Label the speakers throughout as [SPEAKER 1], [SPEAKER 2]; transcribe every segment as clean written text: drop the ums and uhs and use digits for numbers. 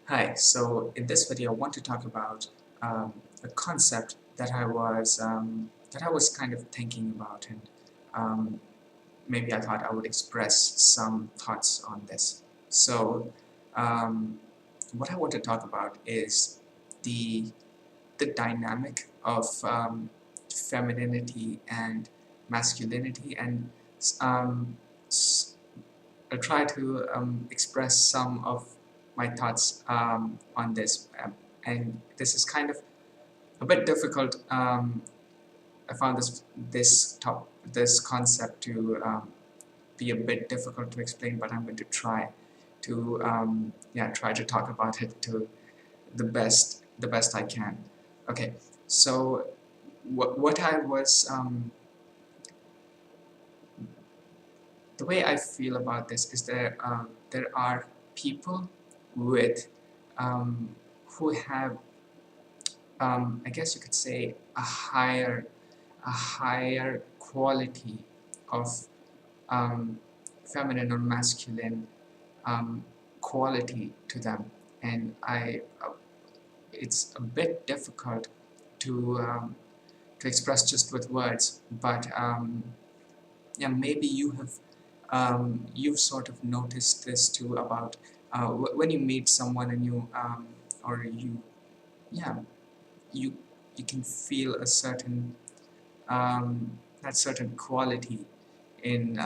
[SPEAKER 1] Hi, so in this video I want to talk about a concept that I was kind of thinking about, and um, maybe I thought I would express some thoughts on this. So um, what I want to talk about is the the dynamic of femininity and masculinity, and um, I'll try to express some of my thoughts on this, and this is kind of a bit difficult. I found this concept to be a bit difficult to explain, but I'm going to try to try to talk about it to the best I can. Okay, so what I was the way I feel about this is there are people with who have I guess you could say a higher quality of um, feminine or masculine um, quality to them, and it's a bit difficult to um, to express just with words, but yeah, maybe you've sort of noticed this too about when you meet someone and or you yeah you you can feel a certain that certain quality in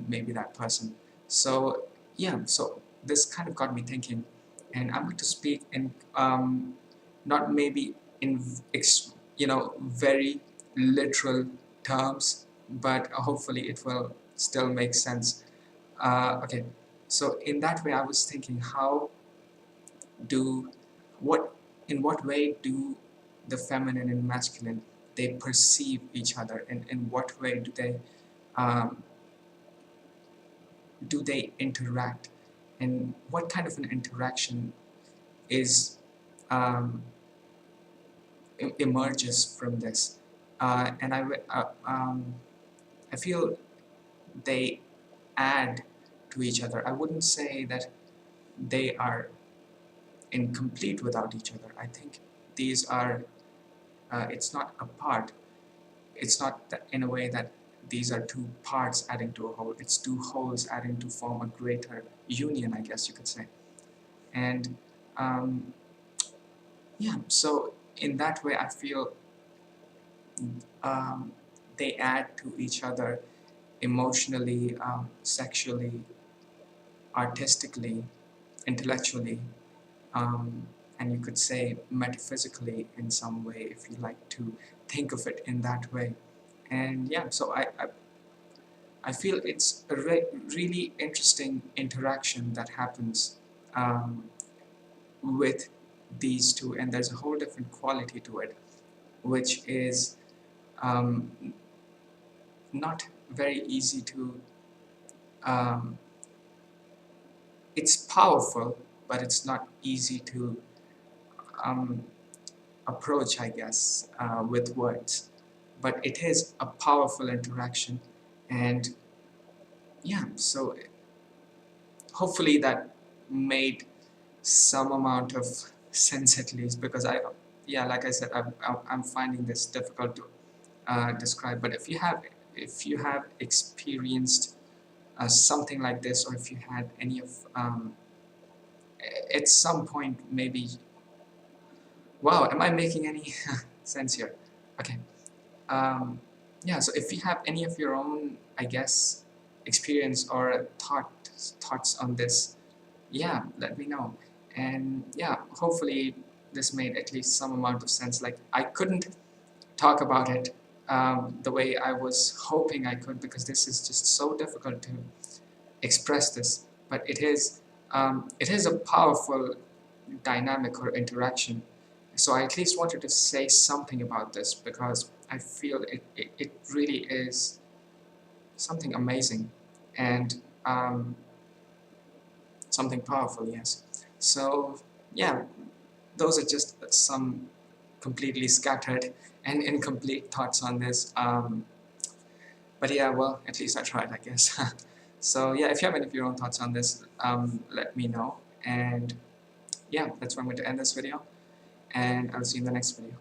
[SPEAKER 1] maybe that person. So yeah, so this kind of got me thinking, and I'm going to speak in not maybe in very literal terms, but hopefully it will still make sense. Okay, so in that way, I was thinking, how do what in what way do the feminine and masculine they perceive each other, and in what way um, do they interact, and what kind of an interaction is um, emerges from this, and I feel they add to each other. I wouldn't say that they are incomplete without each other. I think these are it's not a part. It's not that in a way that these are two parts adding to a whole. It's two wholes adding to form a greater union, I guess you could say. And um, yeah, so in that way, I feel um, they add to each other emotionally, sexually, artistically, intellectually, um, and you could say metaphysically in some way if you like to think of it in that way. And yeah, so I feel it's a really interesting interaction that happens um, with these two, and there's a whole different quality to it, which is um, not very easy to. Um, it's powerful, but it's not easy to um, approach, I guess, with words. But it is a powerful interaction, and yeah, so hopefully that made some amount of sense at least, because yeah, like I said, I'm finding this difficult to describe. But if you have experienced something like this, or if you had any of at some point maybe, wow, am I making any sense here? Okay. Um, yeah, so if you have any of your own, I guess, experience or thoughts on this, yeah, let me know. And yeah, hopefully this made at least some amount of sense. Like, I couldn't talk about it the way I was hoping I could, because this is just so difficult to express this. But it is a powerful dynamic or interaction. So I at least wanted to say something about this, because I feel it really is something amazing, and something powerful, yes. So yeah, those are just some completely scattered and incomplete thoughts on this. But yeah, well, at least I tried, I guess. So yeah, if you have any of your own thoughts on this, let me know. And yeah, that's where I'm going to end this video, and I'll see you in the next video.